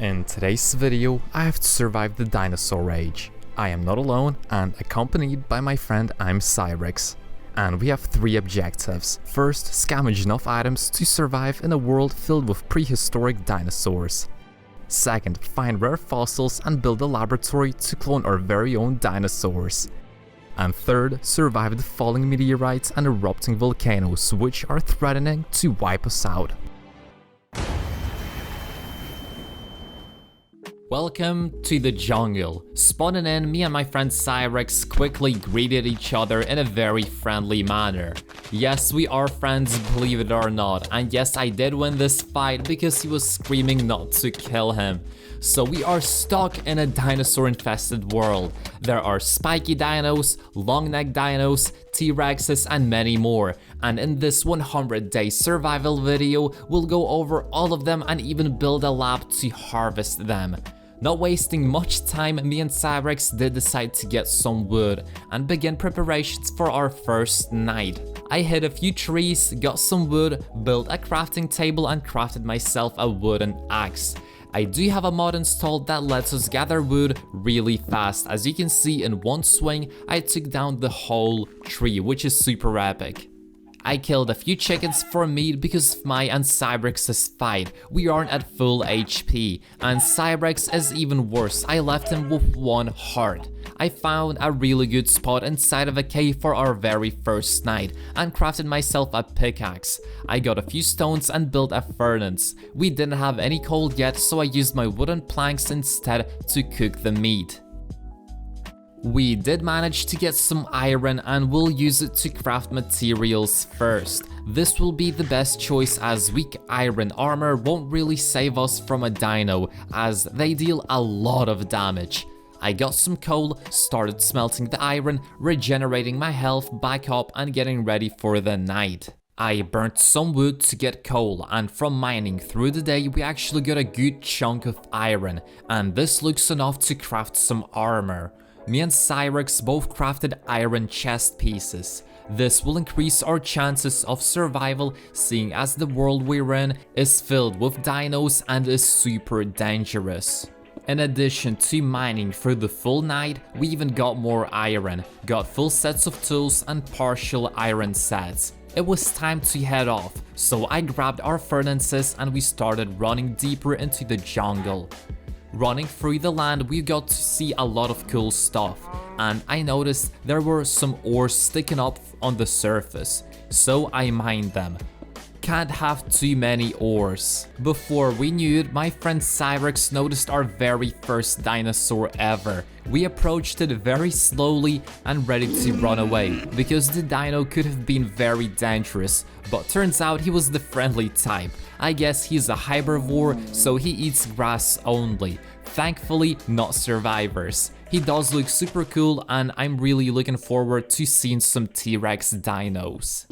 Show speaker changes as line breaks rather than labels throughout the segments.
In today's video, I have survived the dinosaur age. I am not alone and accompanied by my friend Cyrix. And we have three objectives. First, scavenge enough items to survive in a world filled with prehistoric dinosaurs. Second, find rare fossils and build a laboratory to clone our very own dinosaurs. And third, survive the falling meteorites and erupting volcanoes which are threatening to wipe us out. Welcome to the jungle. Spawning in, me and my friend Cyrix quickly greeted each other in a very friendly manner. Yes, we are friends, believe it or not, and yes, I did win this fight because he was screaming not to kill him. So we are stuck in a dinosaur-infested world. There are spiky dinos, long-necked dinos, T-Rexes, and many more. And in this 100-day survival video, we'll go over all of them and even build a lab to harvest them. Not wasting much time, me and Cyrix did decide to get some wood and begin preparations for our first night. I hit a few trees, got some wood, built a crafting table and crafted myself a wooden axe. I do have a mod installed that lets us gather wood really fast. As you can see, in one swing, I took down the whole tree, which is super epic. I killed a few chickens for meat because of my and Cyrix's fight. We aren't at full HP, and Cyrix is even worse. I left him with one heart. I found a really good spot inside of a cave for our very first night and crafted myself a pickaxe. I got a few stones and built a furnace. We didn't have any coal yet, so I used my wooden planks instead to cook the meat. We did manage to get some iron and we'll use it to craft materials first. This will be the best choice as weak iron armor won't really save us from a dino as they deal a lot of damage. I got some coal, started smelting the iron, regenerating my health back up and getting ready for the night. I burnt some wood to get coal, and from mining through the day we actually got a good chunk of iron, and this looks enough to craft some armor. Me and Cyrix both crafted iron chest pieces. This will increase our chances of survival, seeing as the world we're in is filled with dinos and is super dangerous. In addition to mining for the full night, we even got more iron, got full sets of tools and partial iron sets. It was time to head off, so I grabbed our furnaces and we started running deeper into the jungle. Running through the land, we got to see a lot of cool stuff, and I noticed there were some ores sticking up on the surface, so I mined them. Can't have too many ores. Before we knew it, my friend Cyrix noticed our very first dinosaur ever. We approached it very slowly and ready to run away, because the dino could have been very dangerous, but turns out he was the friendly type. I guess he's a herbivore, so he eats grass only. Thankfully, not survivors. He does look super cool and I'm really looking forward to seeing some T-Rex dinos.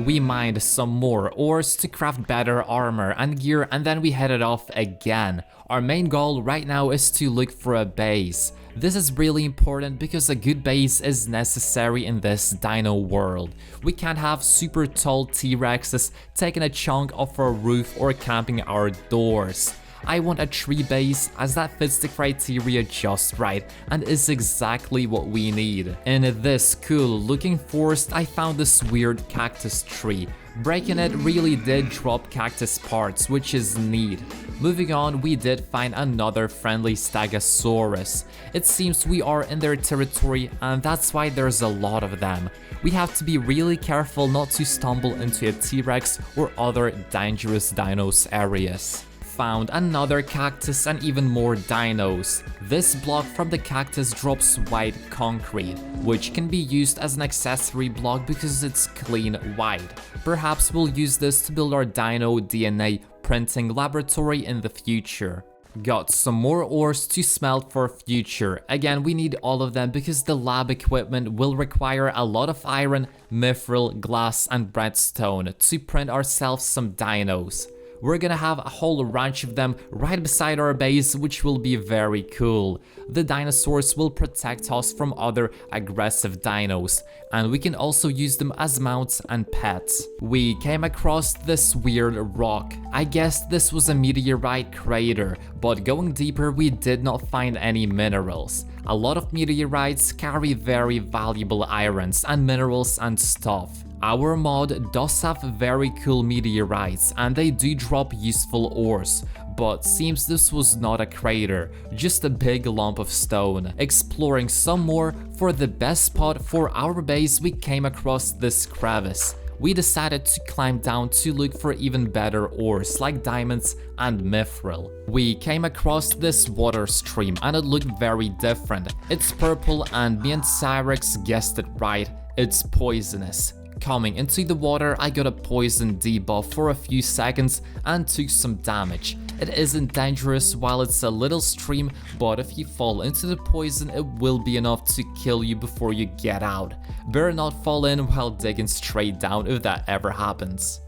We mined some more ores to craft better armor and gear and then we headed off again. Our main goal right now is to look for a base. This is really important because a good base is necessary in this dino world. We can't have super tall T-Rexes taking a chunk off our roof or camping our doors. I want a tree base as that fits the criteria just right and is exactly what we need. In this cool looking forest, I found this weird cactus tree. Breaking it really did drop cactus parts, which is neat. Moving on, we did find another friendly Stegosaurus. It seems we are in their territory and that's why there's a lot of them. We have to be really careful not to stumble into a T-Rex or other dangerous dinos areas. Found another cactus and even more dinos. This block from the cactus drops white concrete, which can be used as an accessory block because it's clean white. Perhaps we'll use this to build our dino DNA printing laboratory in the future. Got some more ores to smelt for future. Again, we need all of them because the lab equipment will require a lot of iron, mithril, glass and redstone to print ourselves some dinos. We're gonna have a whole ranch of them right beside our base, which will be very cool. The dinosaurs will protect us from other aggressive dinos, and we can also use them as mounts and pets. We came across this weird rock. I guess this was a meteorite crater, but going deeper we did not find any minerals. A lot of meteorites carry very valuable irons and minerals and stuff. Our mod does have very cool meteorites and they do drop useful ores, but seems this was not a crater, just a big lump of stone. Exploring some more, for the best spot for our base we came across this crevice. We decided to climb down to look for even better ores like diamonds and mithril. We came across this water stream and it looked very different. It's purple and me and Cyrex guessed it right, it's poisonous. Coming into the water, I got a poison debuff for a few seconds and took some damage. It isn't dangerous while it's a little stream, but if you fall into the poison, it will be enough to kill you before you get out. Better not fall in while digging straight down if that ever happens.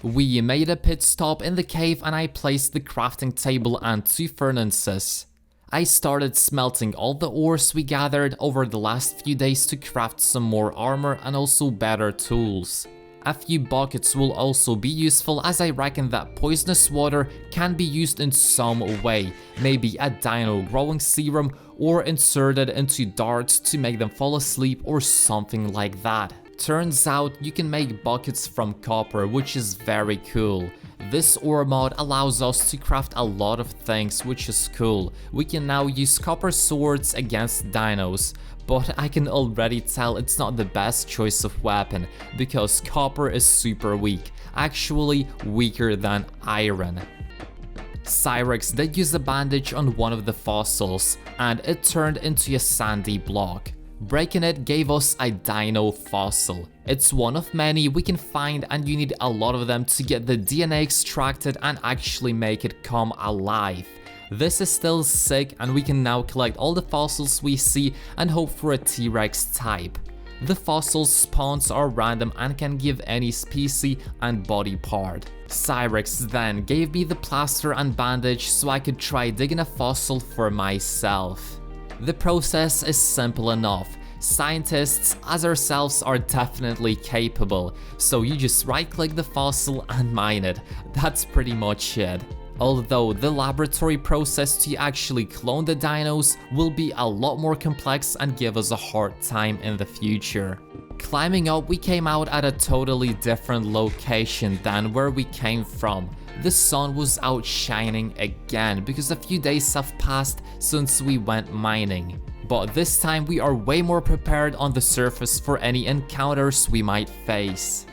We made a pit stop in the cave and I placed the crafting table and 2 furnaces. I started smelting all the ores we gathered over the last few days to craft some more armor and also better tools. A few buckets will also be useful as I reckon that poisonous water can be used in some way, maybe a dino growing serum or inserted into darts to make them fall asleep or something like that. Turns out you can make buckets from copper, which is very cool. This ore mod allows us to craft a lot of things, which is cool. We can now use copper swords against dinos, but I can already tell it's not the best choice of weapon, because copper is super weak, actually weaker than iron. Cyrex did use a bandage on one of the fossils, and it turned into a sandy block. Breaking it gave us a dino fossil. It's one of many we can find and you need a lot of them to get the DNA extracted and actually make it come alive. This is still sick and we can now collect all the fossils we see and hope for a T-Rex type. The fossil spawns are random and can give any species and body part. Cyrex then gave me the plaster and bandage so I could try digging a fossil for myself. The process is simple enough. Scientists as ourselves are definitely capable, so you just right-click the fossil and mine it. That's pretty much it. Although the laboratory process to actually clone the dinos will be a lot more complex and give us a hard time in the future. Climbing up, we came out at a totally different location than where we came from. The sun was out shining again because a few days have passed since we went mining. But this time we are way more prepared on the surface for any encounters we might face.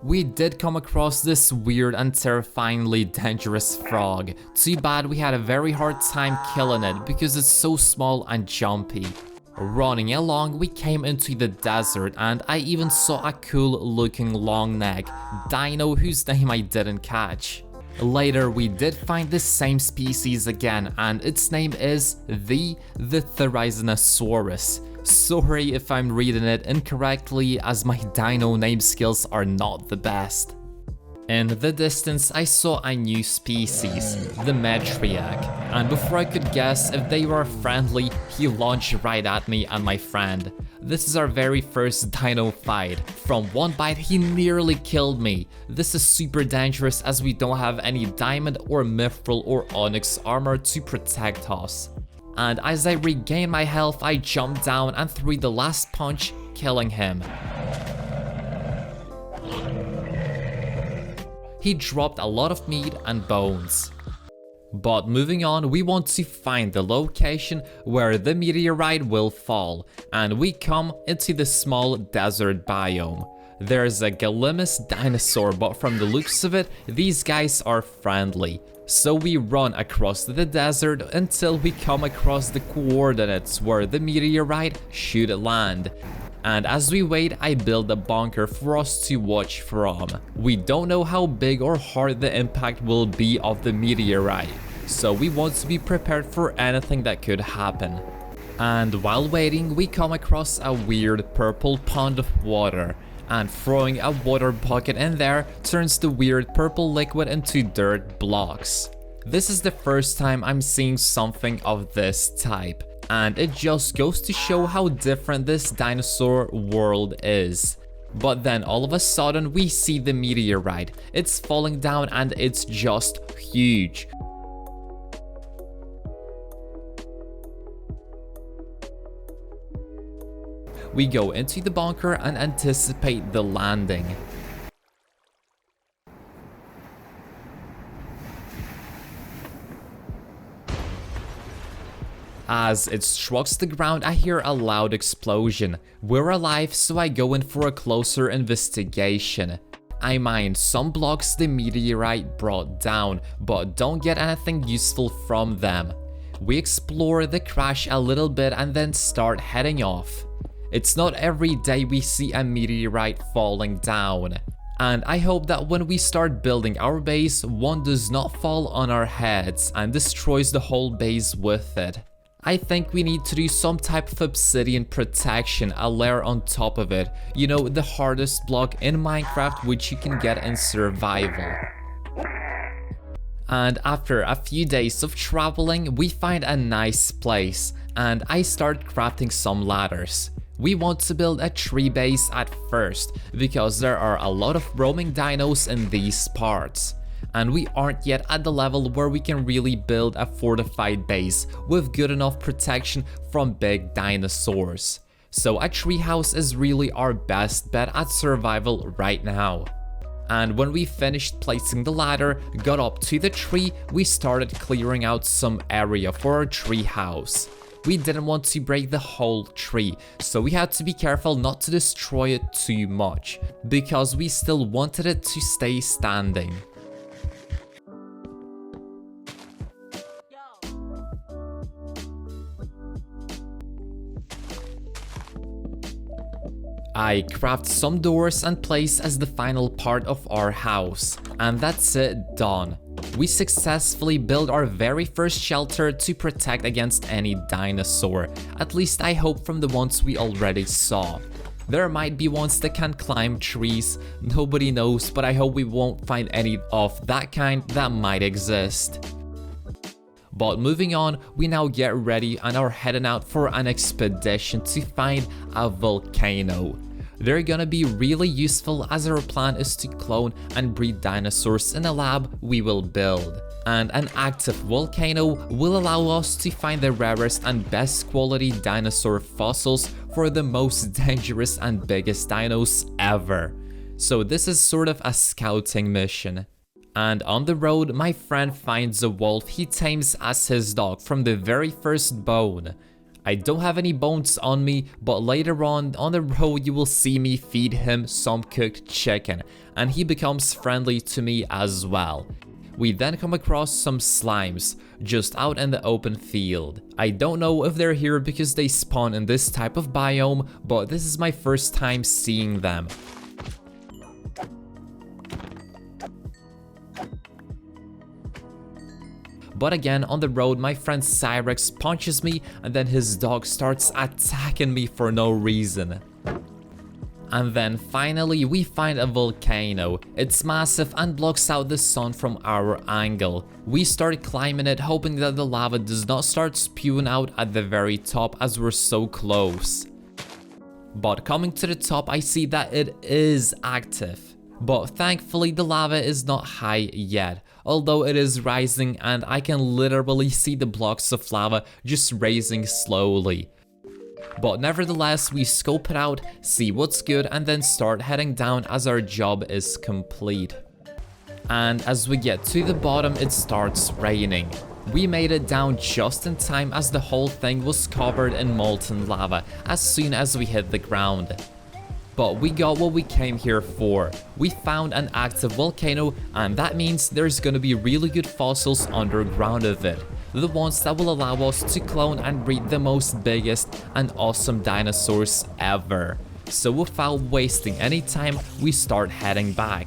We did come across this weird and terrifyingly dangerous frog. Too bad we had a very hard time killing it because it's so small and jumpy. Running along, we came into the desert and I even saw a cool looking long neck dino whose name I didn't catch. Later we did find the same species again and its name is the Dinosaurus. Sorry if I'm reading it incorrectly as my dino name skills are not the best. In the distance I saw a new species, the Meteorite, and before I could guess if they were friendly, he launched right at me and my friend. This is our very first dino fight. From one bite he nearly killed me. This is super dangerous as we don't have any diamond or mithril or onyx armor to protect us. And as I regained my health I jumped down and threw the last punch, killing him. He dropped a lot of meat and bones. But moving on, we want to find the location where the meteorite will fall, and we come into the small desert biome. There's a Galimus dinosaur, but from the looks of it, these guys are friendly. So we run across the desert until we come across the coordinates where the meteorite should land. And as we wait, I build a bunker for us to watch from. We don't know how big or hard the impact will be of the meteorite, so we want to be prepared for anything that could happen. And while waiting, we come across a weird purple pond of water. And throwing a water bucket in there turns the weird purple liquid into dirt blocks. This is the first time I'm seeing something of this type, and it just goes to show how different this dinosaur world is. But then all of a sudden we see the meteorite. It's falling down and it's just huge. We go into the bunker and anticipate the landing. As it strikes the ground, I hear a loud explosion. We're alive, so I go in for a closer investigation. I mine some blocks the meteorite brought down, but don't get anything useful from them. We explore the crash a little bit and then start heading off. It's not every day we see a meteorite falling down. And I hope that when we start building our base, one does not fall on our heads and destroys the whole base with it. I think we need to do some type of obsidian protection, a layer on top of it. You know, the hardest block in Minecraft which you can get in survival. And after a few days of traveling, we find a nice place, and I start crafting some ladders. We want to build a tree base at first, because there are a lot of roaming dinos in these parts. And we aren't yet at the level where we can really build a fortified base with good enough protection from big dinosaurs. So a treehouse is really our best bet at survival right now. And when we finished placing the ladder, got up to the tree, we started clearing out some area for our treehouse. We didn't want to break the whole tree, so we had to be careful not to destroy it too much, because we still wanted it to stay standing. I craft some doors and place as the final part of our house, and that's it, done. We successfully built our very first shelter to protect against any dinosaur, at least I hope from the ones we already saw. There might be ones that can climb trees, nobody knows, but I hope we won't find any of that kind that might exist. But moving on, we now get ready and are heading out for an expedition to find a volcano. They're gonna be really useful as our plan is to clone and breed dinosaurs in a lab we will build. And an active volcano will allow us to find the rarest and best quality dinosaur fossils for the most dangerous and biggest dinos ever. So this is sort of a scouting mission. And on the road, my friend finds a wolf he tames as his dog from the very first bone. I don't have any bones on me, but later on the road you will see me feed him some cooked chicken, and he becomes friendly to me as well. We then come across some slimes, just out in the open field. I don't know if they're here because they spawn in this type of biome, but this is my first time seeing them. But again, on the road, my friend Cyrex punches me and then his dog starts attacking me for no reason. And then finally we find a volcano. It's massive and blocks out the sun from our angle. We start climbing it, hoping that the lava does not start spewing out at the very top as we're so close. But coming to the top, I see that it is active. But thankfully the lava is not high yet, although it is rising and I can literally see the blocks of lava just raising slowly. But nevertheless, we scope it out, see what's good, and then start heading down as our job is complete. And as we get to the bottom, it starts raining. We made it down just in time as the whole thing was covered in molten lava as soon as we hit the ground. But we got what we came here for. We found an active volcano, and that means there's gonna be really good fossils underground of it. The ones that will allow us to clone and breed the most biggest and awesome dinosaurs ever. So without wasting any time, we start heading back.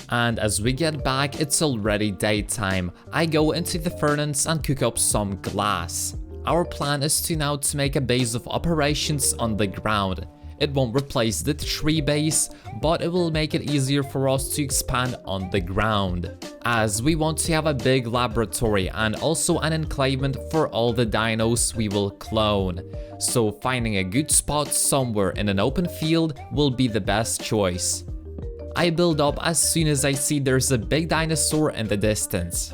And as we get back, it's already daytime. I go into the furnace and cook up some glass. Our plan is to make a base of operations on the ground. It won't replace the tree base, but it will make it easier for us to expand on the ground, as we want to have a big laboratory and also an enclavement for all the dinos we will clone. So finding a good spot somewhere in an open field will be the best choice. I build up as soon as I see there's a big dinosaur in the distance.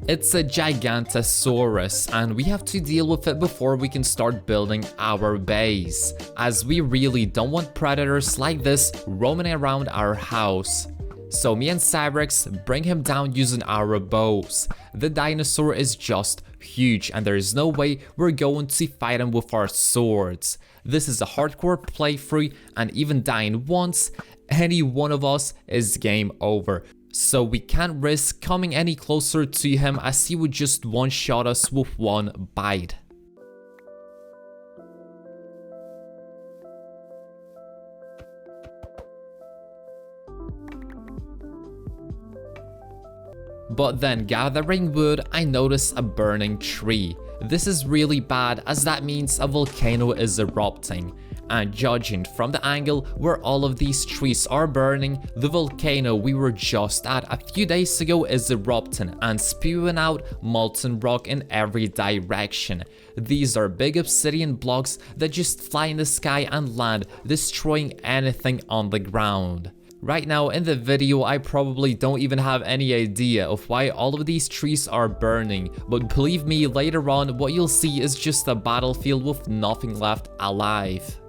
It's a Gigantosaurus, and we have to deal with it before we can start building our base, as we really don't want predators like this roaming around our house. So me and Cyrex bring him down using our bows. The dinosaur is just huge and there is no way we're going to fight him with our swords. This is a hardcore playthrough, and even dying once, any one of us is game over. So we can't risk coming any closer to him, as he would just one-shot us with one bite. But then gathering wood, I notice a burning tree. This is really bad, as that means a volcano is erupting. And judging from the angle where all of these trees are burning, the volcano we were just at a few days ago is erupting and spewing out molten rock in every direction. These are big obsidian blocks that just fly in the sky and land, destroying anything on the ground. Right now in the video, I probably don't even have any idea of why all of these trees are burning, but believe me, later on what you'll see is just a battlefield with nothing left alive.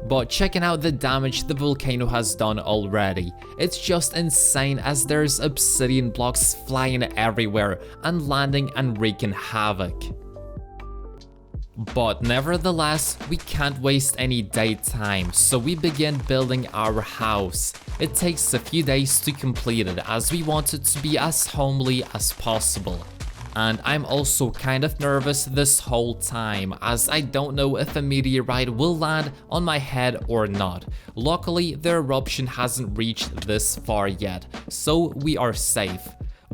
But checking out the damage the volcano has done already, it's just insane, as there's obsidian blocks flying everywhere and landing and wreaking havoc. But nevertheless, we can't waste any daytime, so we begin building our house. It takes a few days to complete it, as we want it to be as homely as possible. And I'm also kind of nervous this whole time, as I don't know if a meteorite will land on my head or not. Luckily, the eruption hasn't reached this far yet, so we are safe.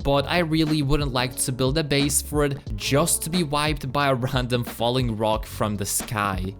But I really wouldn't like to build a base for it just to be wiped by a random falling rock from the sky.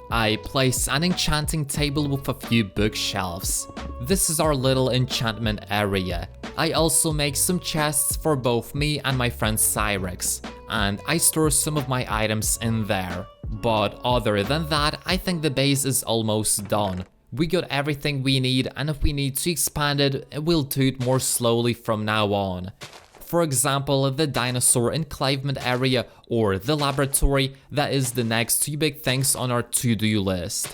I place an enchanting table with a few bookshelves. This is our little enchantment area. I also make some chests for both me and my friend Cyrex, and I store some of my items in there. But other than that, I think the base is almost done. We got everything we need, and if we need to expand it, we'll do it more slowly from now on. For example, the dinosaur enclavement area or the laboratory, that is the next two big things on our to-do list.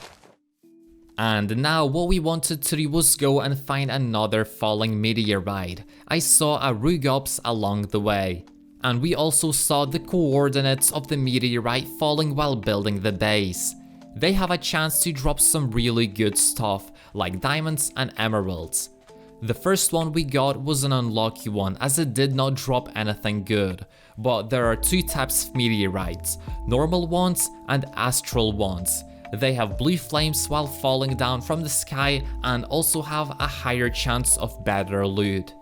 And now what we wanted to do was go and find another falling meteorite. I saw a Rugops along the way. And we also saw the coordinates of the meteorite falling while building the base. They have a chance to drop some really good stuff, like diamonds and emeralds. The first one we got was an unlucky one, as it did not drop anything good. But there are two types of meteorites, normal ones and astral ones. They have blue flames while falling down from the sky and also have a higher chance of better loot.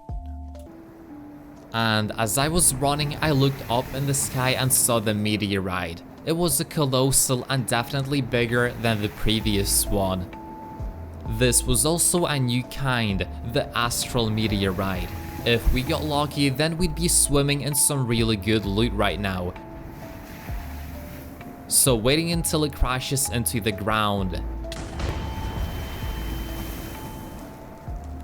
And as I was running, I looked up in the sky and saw the meteorite. It was a colossal and definitely bigger than the previous one. This was also a new kind, the Astral meteorite. If we got lucky, then we'd be swimming in some really good loot right now. So waiting until it crashes into the ground.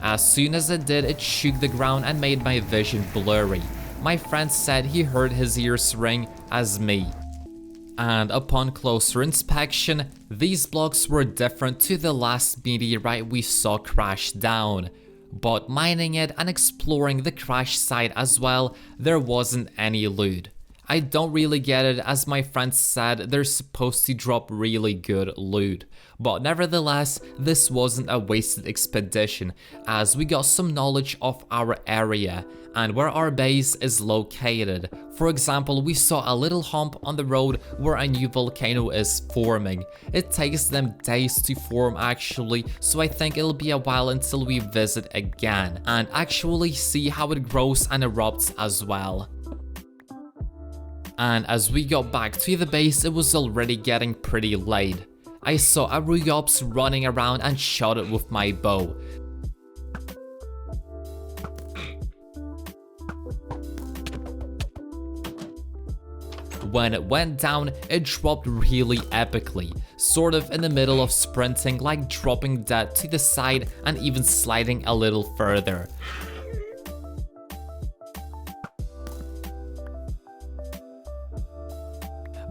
As soon as it did, it shook the ground and made my vision blurry. My friend said he heard his ears ring as me. And upon closer inspection, these blocks were different to the last meteorite we saw crash down. But mining it and exploring the crash site as well, there wasn't any loot. I don't really get it, as my friend said they're supposed to drop really good loot. But nevertheless, this wasn't a wasted expedition, as we got some knowledge of our area and where our base is located. For example, we saw a little hump on the road where a new volcano is forming. It takes them days to form actually, so I think it'll be a while until we visit again and actually see how it grows and erupts as well. And as we got back to the base, it was already getting pretty late. I saw a Rugops running around and shot it with my bow. When it went down, it dropped really epically, sort of in the middle of sprinting, like dropping dead to the side and even sliding a little further.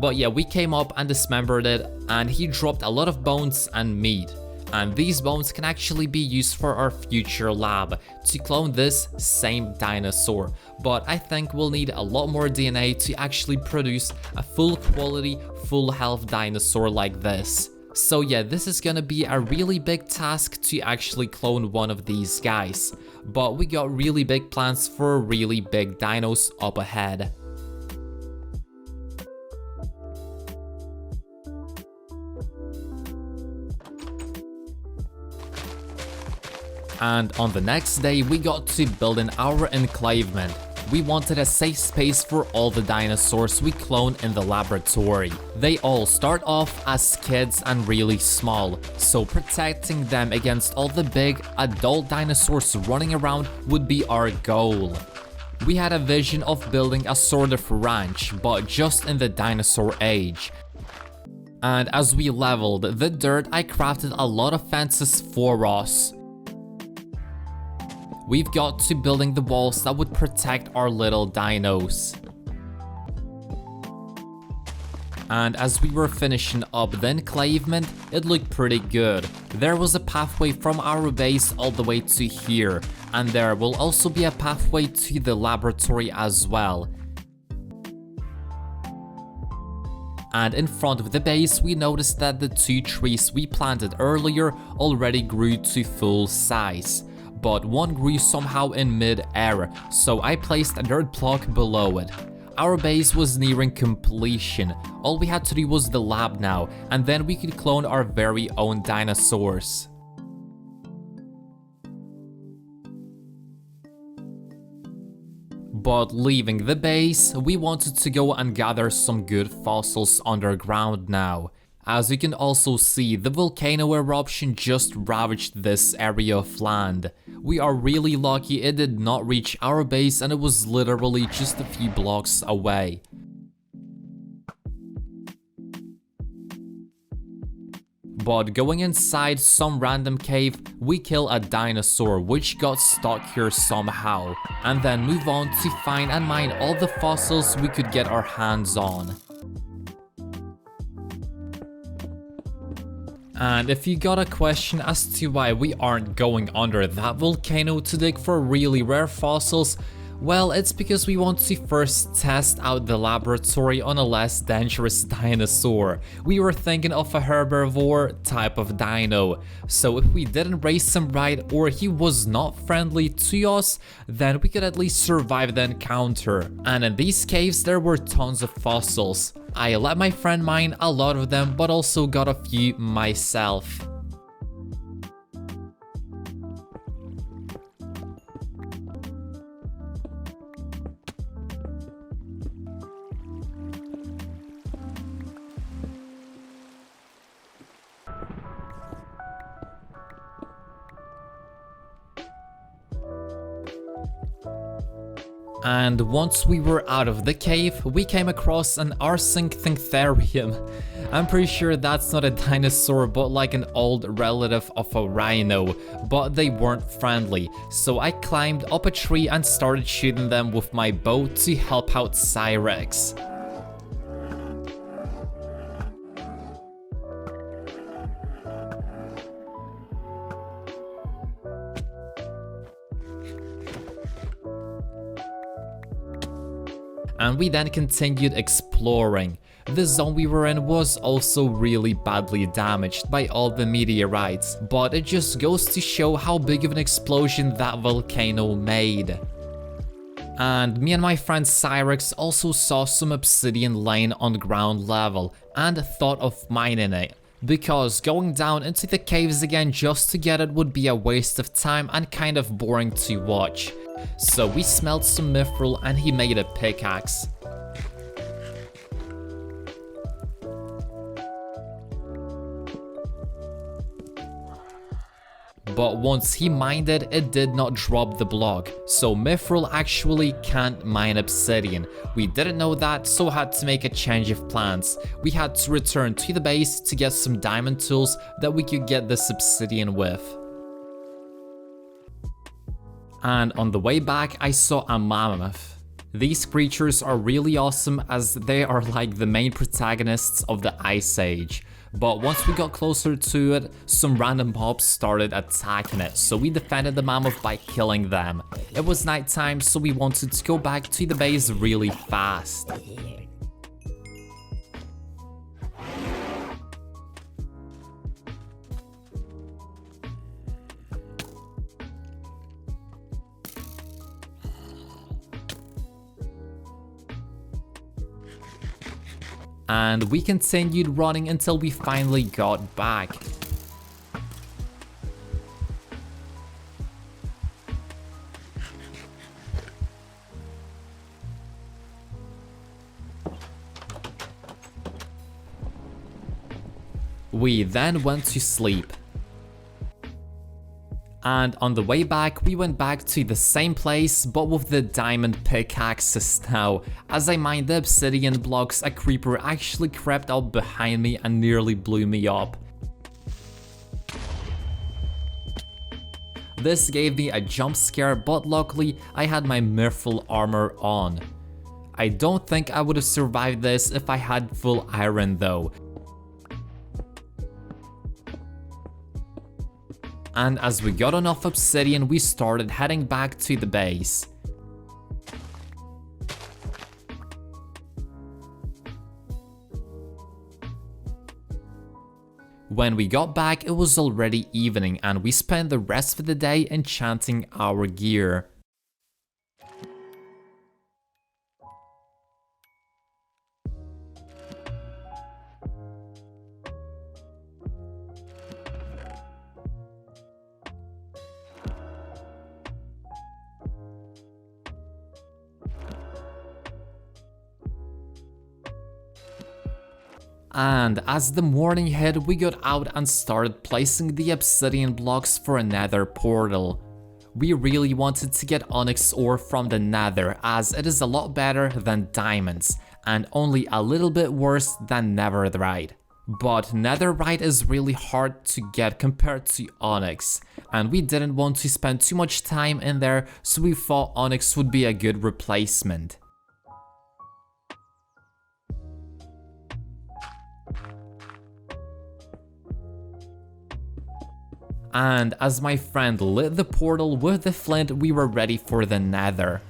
But yeah, we came up and dismembered it, and he dropped a lot of bones and meat. And these bones can actually be used for our future lab to clone this same dinosaur. But I think we'll need a lot more DNA to actually produce a full quality, full health dinosaur like this. So yeah, this is gonna be a really big task to actually clone one of these guys. But we got really big plans for really big dinos up ahead. And on the next day, we got to building our enclavement. We wanted a safe space for all the dinosaurs we cloned in the laboratory. They all start off as kids and really small, so protecting them against all the big adult dinosaurs running around would be our goal. We had a vision of building a sort of ranch, but just in the dinosaur age. And as we leveled the dirt, I crafted a lot of fences for us. We've got to building the walls that would protect our little dinos. And as we were finishing up the enclavement, it looked pretty good. There was a pathway from our base all the way to here, and there will also be a pathway to the laboratory as well. And in front of the base, we noticed that the 2 trees we planted earlier already grew to full size. But one grew somehow in mid-air, so I placed a dirt block below it. Our base was nearing completion. All we had to do was the lab now, and then we could clone our very own dinosaurs. But leaving the base, we wanted to go and gather some good fossils underground now. As you can also see, the volcano eruption just ravaged this area of land. We are really lucky it did not reach our base and it was literally just a few blocks away. But going inside some random cave, we kill a dinosaur which got stuck here somehow, and then move on to find and mine all the fossils we could get our hands on. And if you got a question as to why we aren't going under that volcano to dig for really rare fossils, well, it's because we want to first test out the laboratory on a less dangerous dinosaur. We were thinking of a herbivore type of dino, so if we didn't raise him right or he was not friendly to us, then we could at least survive the encounter. And in these caves there were tons of fossils. I let my friend mine a lot of them, but also got a few myself. And once we were out of the cave, we came across an Arsinkthintherium. I'm pretty sure that's not a dinosaur, but like an old relative of a rhino, but they weren't friendly, so I climbed up a tree and started shooting them with my bow to help out Cyrex. And we then continued exploring. The zone we were in was also really badly damaged by all the meteorites, but it just goes to show how big of an explosion that volcano made. And me and my friend Cyrex also saw some obsidian laying on ground level and thought of mining it, because going down into the caves again just to get it would be a waste of time and kind of boring to watch. So we smelt some mithril and he made a pickaxe. but once he mined it, it did not drop the block. So Mithril actually can't mine obsidian. We didn't know that, so had to make a change of plans. We had to return to the base to get some diamond tools that we could get this obsidian with. And on the way back, I saw a mammoth. These creatures are really awesome as they are like the main protagonists of the Ice Age. But once we got closer to it, some random mobs started attacking it, so we defended the mammoth by killing them. It was nighttime, so we wanted to go back to the base really fast. And we continued running until we finally got back. We then went to sleep. And on the way back, we went back to the same place, but with the diamond pickaxes now. As I mined the obsidian blocks, a creeper actually crept up behind me and nearly blew me up. This gave me a jump scare, but luckily I had my mithril armor on. I don't think I would have survived this if I had full iron though. And as we got enough obsidian, we started heading back to the base. When we got back, it was already evening and we spent the rest of the day enchanting our gear. And as the morning hit, we got out and started placing the obsidian blocks for a nether portal. We really wanted to get onyx ore from the nether as it is a lot better than diamonds and only a little bit worse than netherite. But netherite is really hard to get compared to onyx, and we didn't want to spend too much time in there, so we thought onyx would be a good replacement. And as my friend lit the portal with the flint, we were ready for the nether.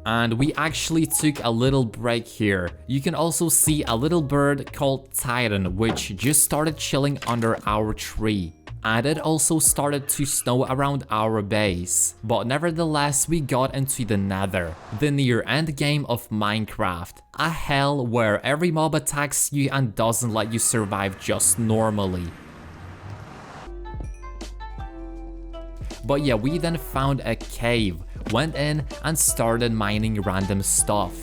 And we actually took a little break here. You can also see a little bird called Titan, which just started chilling under our tree. And it also started to snow around our base. But nevertheless, we got into the nether, the near end game of Minecraft. A hell where every mob attacks you and doesn't let you survive just normally. But yeah, we then found a cave, went in and started mining random stuff.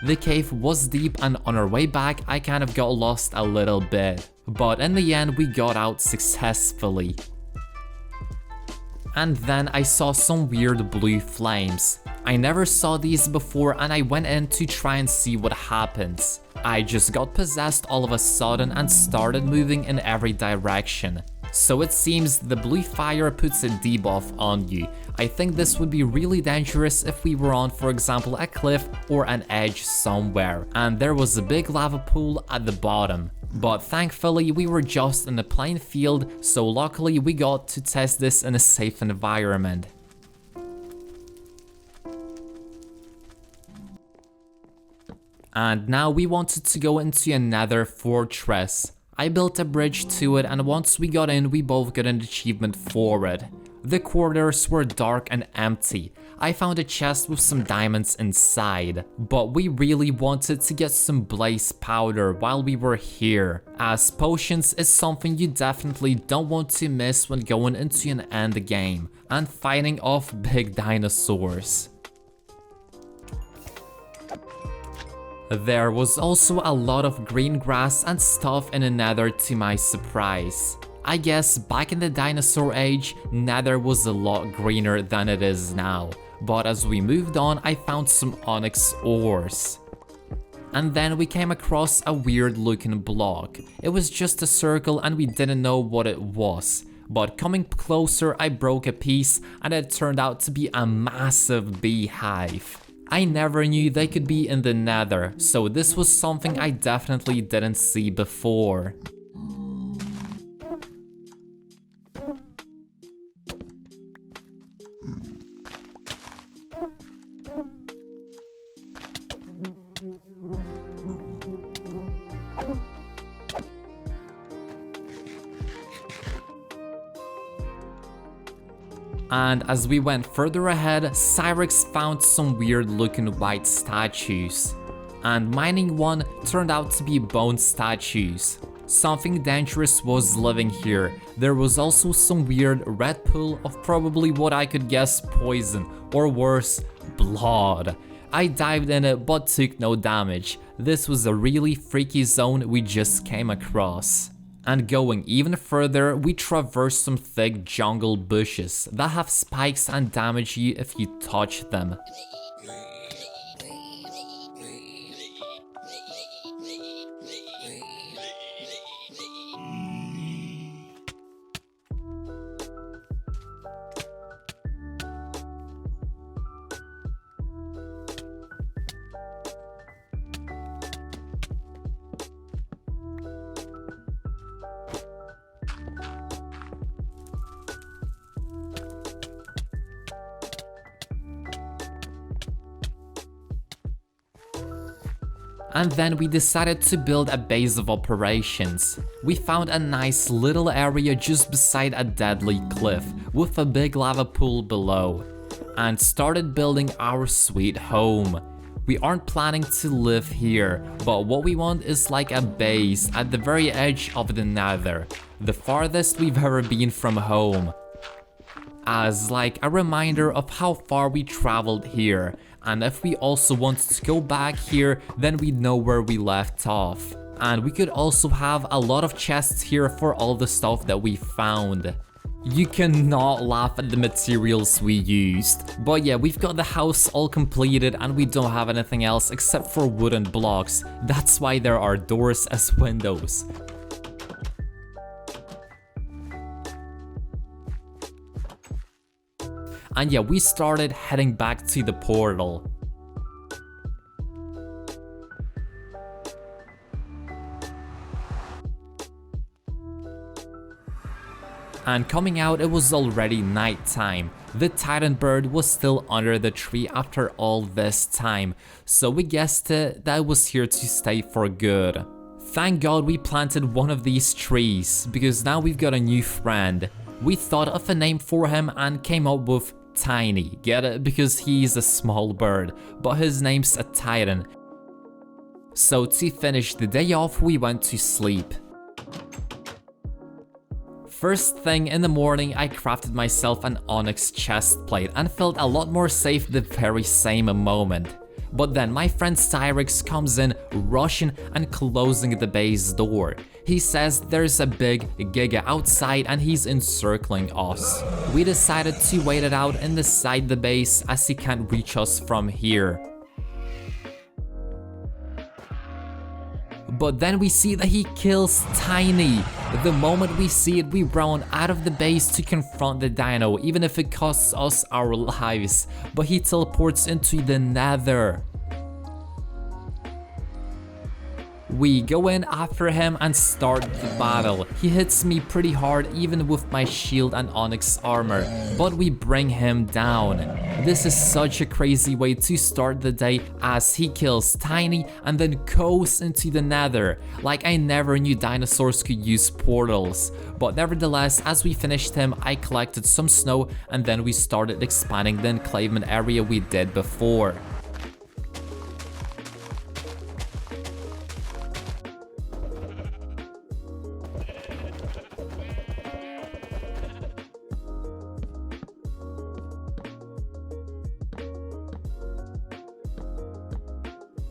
The cave was deep and on our way back I kind of got lost a little bit, but in the end we got out successfully. And then I saw some weird blue flames. I never saw these before and I went in to try and see what happens. I just got possessed all of a sudden and started moving in every direction. So it seems the blue fire puts a debuff on you. I think this would be really dangerous if we were on, for example, a cliff or an edge somewhere, and there was a big lava pool at the bottom. But thankfully we were just in a plain field, so luckily we got to test this in a safe environment. And now we wanted to go into another fortress. I built a bridge to it and once we got in we both got an achievement for it. The corridors were dark and empty. I found a chest with some diamonds inside, but we really wanted to get some blaze powder while we were here, as potions is something you definitely don't want to miss when going into an end game and fighting off big dinosaurs. There was also a lot of green grass and stuff in the Nether to my surprise. I guess back in the dinosaur age, Nether was a lot greener than it is now. But as we moved on, I found some onyx ores. And then we came across a weird looking block. It was just a circle and we didn't know what it was. But coming closer, I broke a piece and it turned out to be a massive beehive. I never knew they could be in the Nether, so this was something I definitely didn't see before. And as we went further ahead, Cyrex found some weird looking white statues. And mining one turned out to be bone statues. Something dangerous was living here. There was also some weird red pool of probably what I could guess poison, or worse, blood. I dived in it but took no damage. This was a really freaky zone we just came across. And going even further, we traversed some thick jungle bushes that have spikes and damage you if you touch them. And then we decided to build a base of operations. We found a nice little area just beside a deadly cliff with a big lava pool below, and started building our sweet home. We aren't planning to live here, but what we want is like a base at the very edge of the Nether, the farthest we've ever been from home, as like a reminder of how far we traveled here. And if we also want to go back here, then we know where we left off. And we could also have a lot of chests here for all the stuff that we found. You cannot laugh at the materials we used. But yeah, we've got the house all completed and we don't have anything else except for wooden blocks. That's why there are doors as windows. And yeah, we started heading back to the portal. And coming out, it was already nighttime. The Titan bird was still under the tree after all this time, so we guessed that it was here to stay for good. Thank God we planted one of these trees, because now we've got a new friend. We thought of a name for him and came up with Tiny. Get it? Because he's a small bird, but his name's a Titan. So to finish the day off, we went to sleep. First thing in the morning, I crafted myself an onyx chest plate and felt a lot more safe the very same moment. But then my friend Cyrex comes in, rushing and closing the base door. He says there's a big Giga outside and he's encircling us. We decided to wait it out inside the base as he can't reach us from here. But then we see that he kills Tiny. The moment we see it, we run out of the base to confront the dino, even if it costs us our lives. But he teleports into the Nether. We go in after him and start the battle. He hits me pretty hard even with my shield and onyx armor, but we bring him down. This is such a crazy way to start the day as he kills Tiny and then goes into the Nether. Like, I never knew dinosaurs could use portals. But nevertheless, as we finished him, I collected some snow and then we started expanding the enclavement area we did before.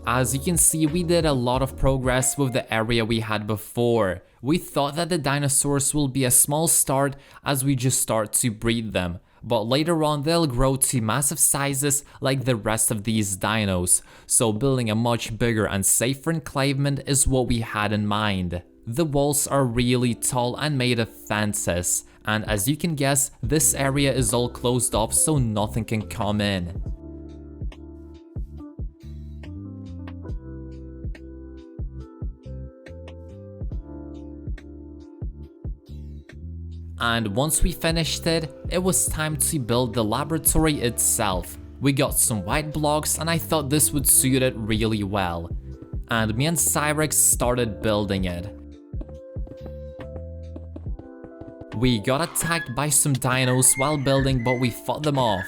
As you can see, we did a lot of progress with the area we had before. We thought that the dinosaurs will be a small start as we just start to breed them, but later on they'll grow to massive sizes like the rest of these dinos, so building a much bigger and safer enclavement is what we had in mind. The walls are really tall and made of fences, and as you can guess, this area is all closed off so nothing can come in. And once we finished it, it was time to build the laboratory itself. We got some white blocks and I thought this would suit it really well. And me and Cyrex started building it. We got attacked by some dinos while building, but we fought them off.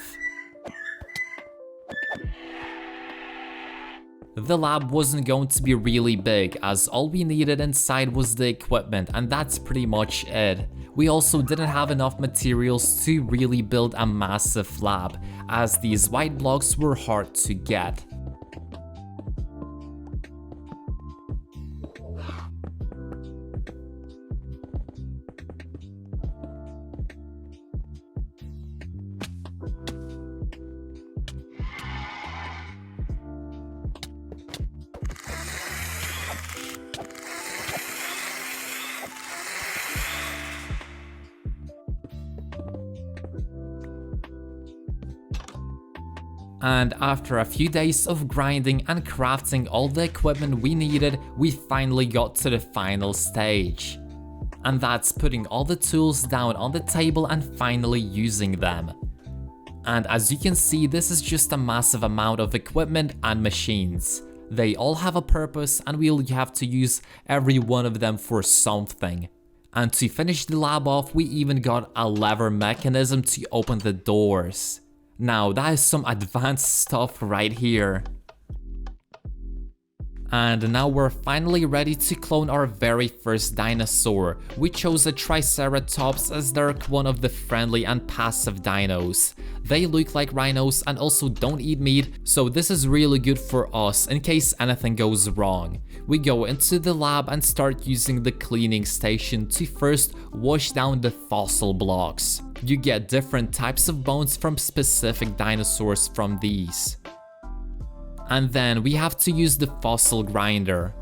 The lab wasn't going to be really big, as all we needed inside was the equipment, and that's pretty much it. We also didn't have enough materials to really build a massive lab, as these white blocks were hard to get. And after a few days of grinding and crafting all the equipment we needed, we finally got to the final stage. And that's putting all the tools down on the table and finally using them. And as you can see, this is just a massive amount of equipment and machines. They all have a purpose and we'll have to use every one of them for something. And to finish the lab off, we even got a lever mechanism to open the doors. Now that is some advanced stuff right here. And now we're finally ready to clone our very first dinosaur. We chose a Triceratops as they're one of the friendly and passive dinos. They look like rhinos and also don't eat meat, so this is really good for us in case anything goes wrong. We go into the lab and start using the cleaning station to first wash down the fossil blocks. You get different types of bones from specific dinosaurs from these. And then we have to use the fossil grinder.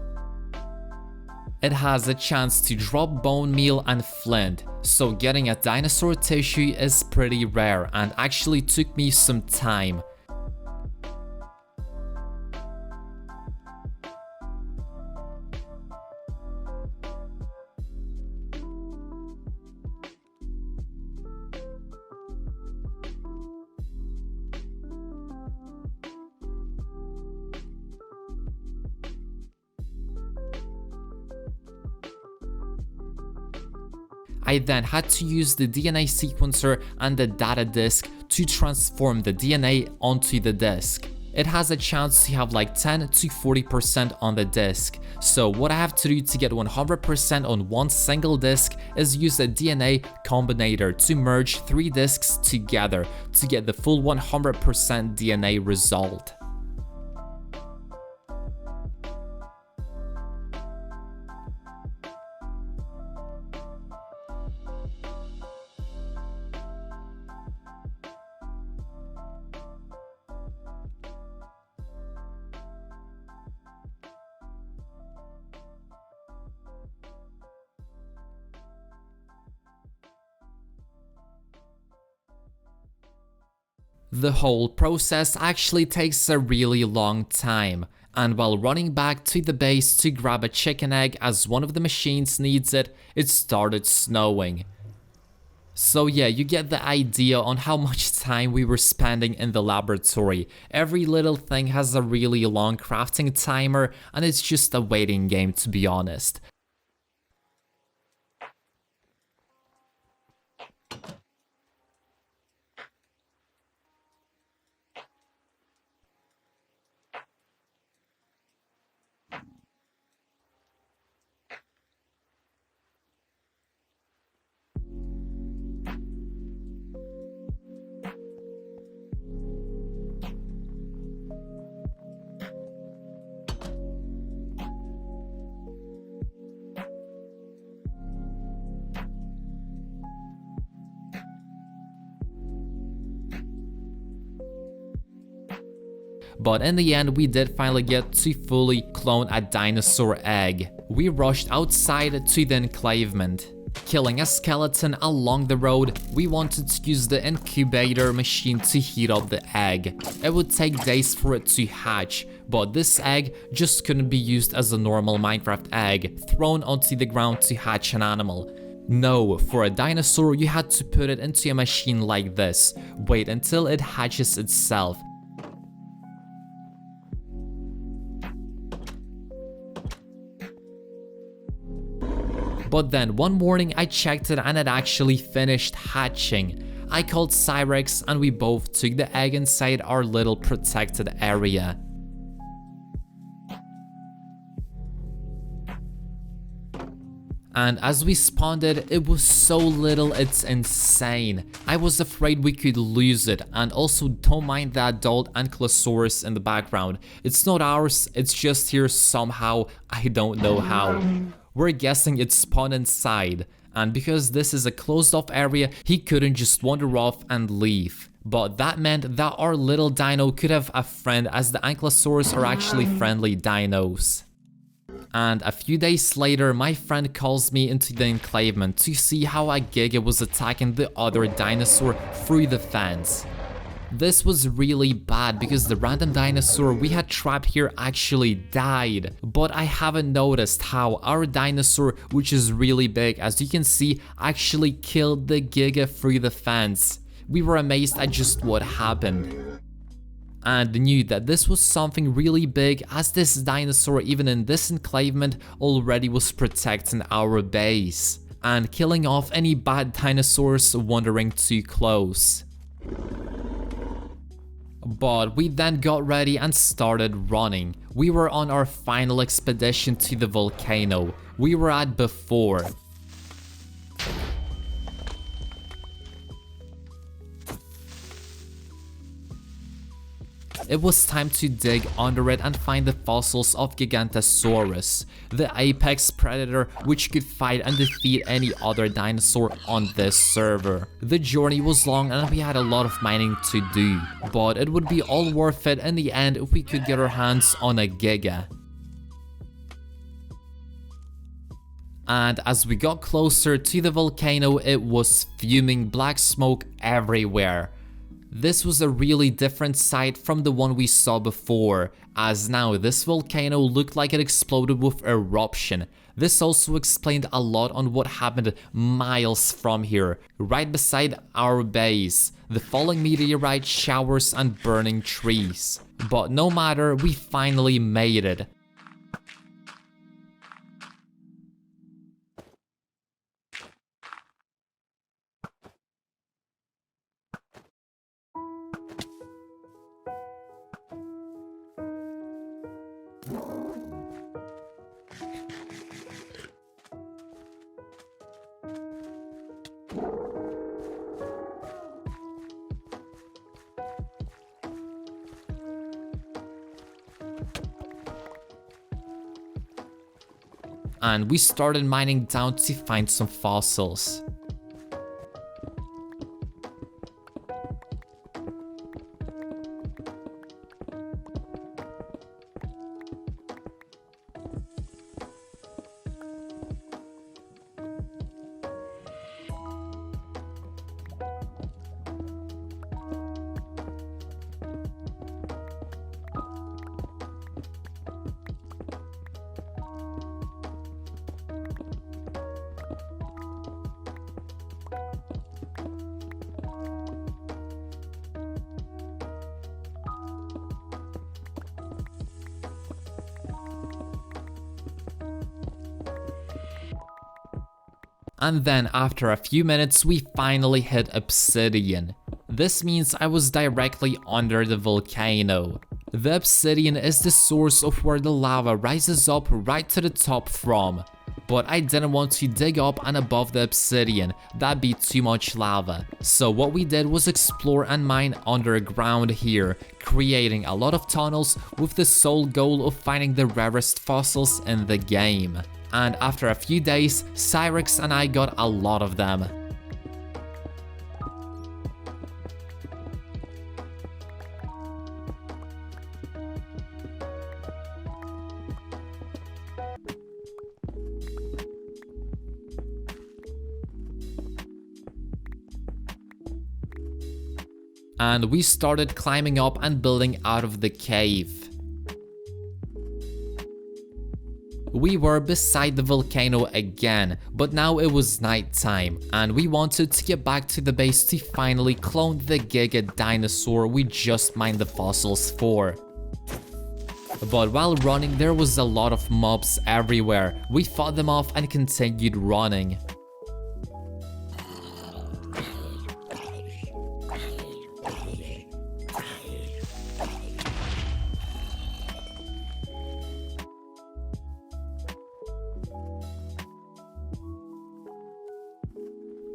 It has a chance to drop bone meal and flint, so getting a dinosaur tissue is pretty rare and actually took me some time. I then had to use the DNA sequencer and the data disk to transform the DNA onto the disk. It has a chance to have like 10 to 40% on the disk, so what I have to do to get 100% on one single disk is use a DNA combinator to merge 3 disks together to get the full 100% DNA result. The whole process actually takes a really long time, and while running back to the base to grab a chicken egg as one of the machines needs it, it started snowing. So yeah, you get the idea on how much time we were spending in the laboratory. Every little thing has a really long crafting timer, and it's just a waiting game, to be honest. but in the end we did finally get to fully clone a dinosaur egg. We rushed outside to the enclavement. Killing a skeleton along the road, we wanted to use the incubator machine to heat up the egg. It would take days for it to hatch, but this egg just couldn't be used as a normal Minecraft egg, thrown onto the ground to hatch an animal. No, for a dinosaur you had to put it into a machine like this, wait until it hatches itself. But then one morning I checked it and it actually finished hatching. I called Cyrex and we both took the egg inside our little protected area. And as we spawned it, it was so little, it's insane. I was afraid we could lose it, and also don't mind the adult Ankylosaurus in the background. It's not ours, it's just here somehow, I don't know how. We're guessing it spawned inside, and because this is a closed off area, he couldn't just wander off and leave. But that meant that our little dino could have a friend, as the Ankylosaurus are actually friendly dinos. And a few days later, my friend calls me into the enclavement to see how a Giga was attacking the other dinosaur through the fence. This was really bad because the random dinosaur we had trapped here actually died. But I haven't noticed how our dinosaur, which is really big as you can see, actually killed the Giga through the fence. We were amazed at just what happened. And knew that this was something really big, as this dinosaur even in this enclavement already was protecting our base and killing off any bad dinosaurs wandering too close. But we then got ready and started running. We were on our final expedition to the volcano we were at before. It was time to dig under it and find the fossils of Gigantosaurus, the apex predator which could fight and defeat any other dinosaur on this server. The journey was long and we had a lot of mining to do, but it would be all worth it in the end if we could get our hands on a Giga. And as we got closer to the volcano, it was fuming black smoke everywhere. This was a really different sight from the one we saw before, as now this volcano looked like it exploded with eruption. This also explained a lot on what happened miles from here, right beside our base, the falling meteorite showers and burning trees. But no matter, we finally made it. And we started mining down to find some fossils. And then after a few minutes we finally hit obsidian. This means I was directly under the volcano. The obsidian is the source of where the lava rises up right to the top from. But I didn't want to dig up and above the obsidian, that'd be too much lava. So what we did was explore and mine underground here, creating a lot of tunnels with the sole goal of finding the rarest fossils in the game. And after a few days, Cyrex and I got a lot of them. and we started climbing up and building out of the cave. We were beside the volcano again, but now it was nighttime, and we wanted to get back to the base to finally clone the Giga Dinosaur we just mined the fossils for. But while running, there was a lot of mobs everywhere. We fought them off and continued running.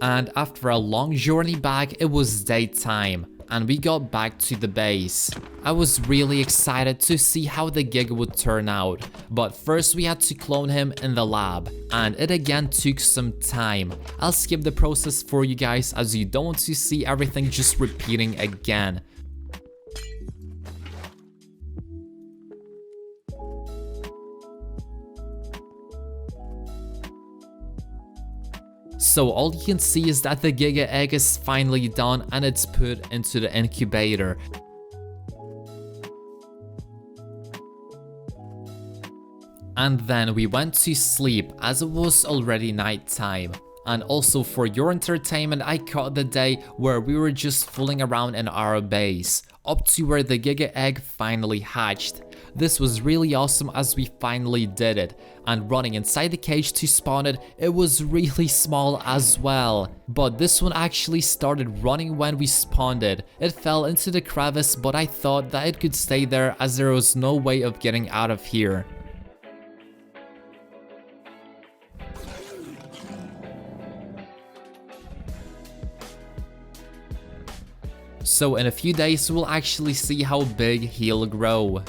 And after a long journey back, it was daytime, and we got back to the base. I was really excited to see how the Giga would turn out, but first we had to clone him in the lab, and it again took some time. I'll skip the process for you guys as you don't want to see everything just repeating again. So all you can see is that the Giga egg is finally done and it's put into the incubator. And then we went to sleep as it was already nighttime. And also for your entertainment, I caught the day where we were just fooling around in our base, up to where the Giga egg finally hatched. This was really awesome as we finally did it, and running inside the cage to spawn it, it was really small as well. But this one actually started running when we spawned it. It fell into the crevice, but I thought that it could stay there as there was no way of getting out of here. So in a few days we'll actually see how big he'll grow.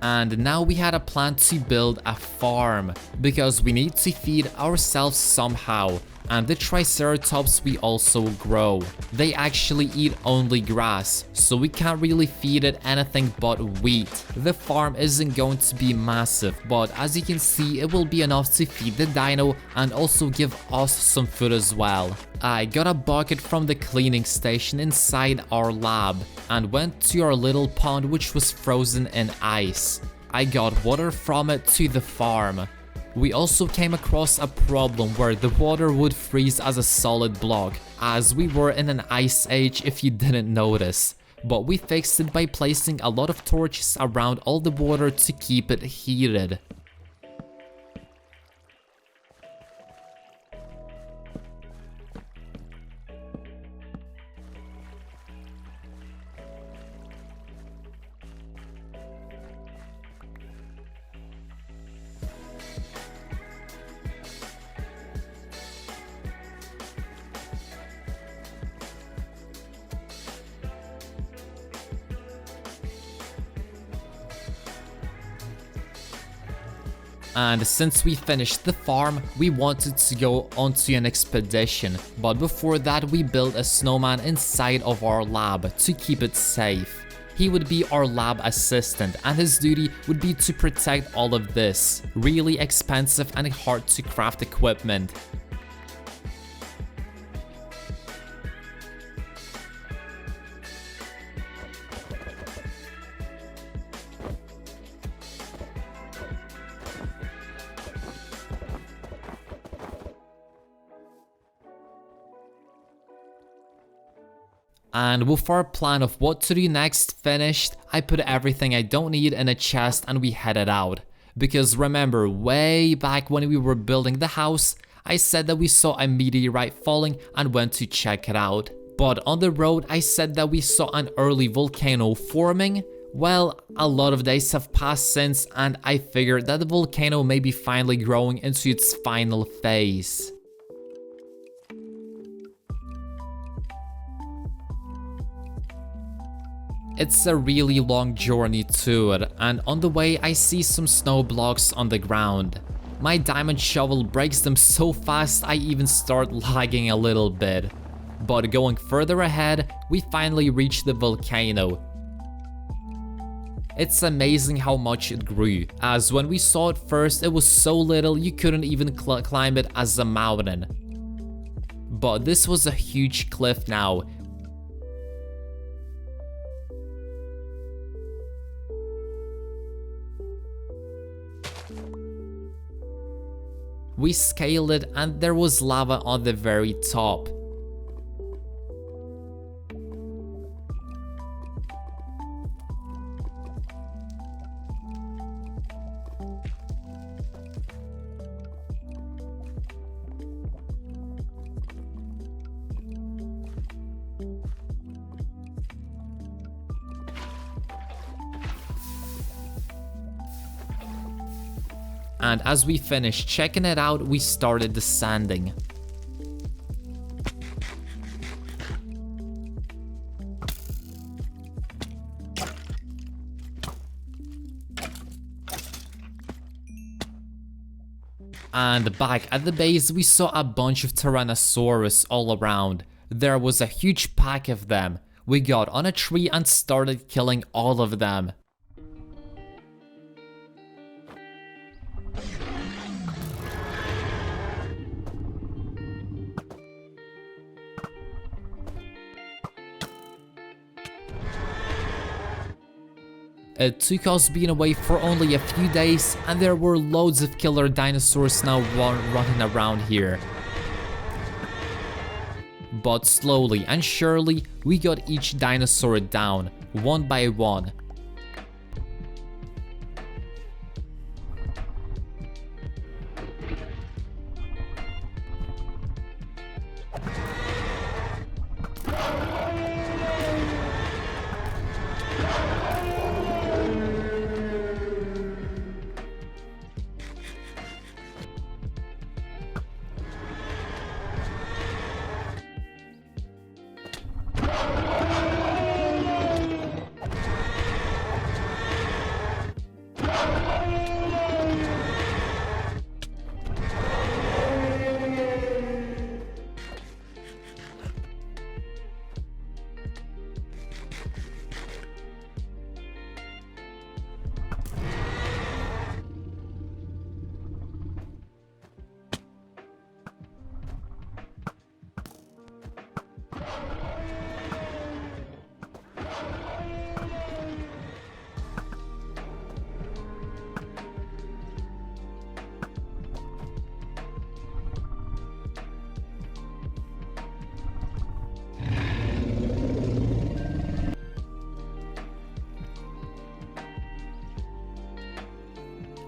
And now we had a plan to build a farm, because we need to feed ourselves somehow, and the Triceratops we also grow. They actually eat only grass, so we can't really feed it anything but wheat. The farm isn't going to be massive, but as you can see, it will be enough to feed the dino and also give us some food as well. I got a bucket from the cleaning station inside our lab and went to our little pond which was frozen in ice. I got water from it to the farm. We also came across a problem where the water would freeze as a solid block, as we were in an ice age if you didn't notice. But we fixed it by placing a lot of torches around all the water to keep it heated. And since we finished the farm, we wanted to go onto an expedition, but before that we built a snowman inside of our lab to keep it safe. He would be our lab assistant and his duty would be to protect all of this really expensive and hard to craft equipment. And with our plan of what to do next finished, I put everything I don't need in a chest and we headed out. Because remember, way back when we were building the house, I said that we saw a meteorite falling and went to check it out. But on the road, I said that we saw an early volcano forming. Well, a lot of days have passed since and I figured that the volcano may be finally growing into its final phase. It's a really long journey to it, and on the way I see some snow blocks on the ground. My diamond shovel breaks them so fast I even start lagging a little bit. But going further ahead, we finally reach the volcano. It's amazing how much it grew, as when we saw it first it was so little you couldn't even climb it as a mountain. But this was a huge cliff now. We scaled it and there was lava on the very top. And as we finished checking it out, we started descending. And back at the base, we saw a bunch of Tyrannosaurus all around. There was a huge pack of them. We got on a tree and started killing all of them. It took us being away for only a few days, and there were loads of killer dinosaurs now running around here. But slowly and surely, we got each dinosaur down, one by one.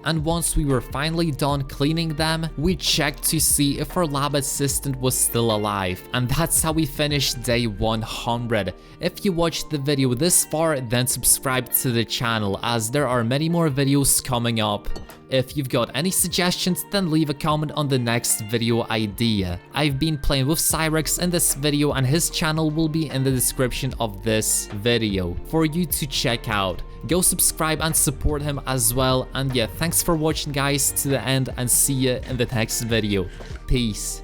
And once we were finally done cleaning them, we checked to see if our lab assistant was still alive. And that's how we finished day 100. If you watched the video this far, then subscribe to the channel as there are many more videos coming up. If you've got any suggestions, then leave a comment on the next video idea. I've been playing with Cyrex in this video and his channel will be in the description of this video for you to check out. Go subscribe and support him as well, and yeah, thanks for watching guys to the end and see you in the next video. Peace.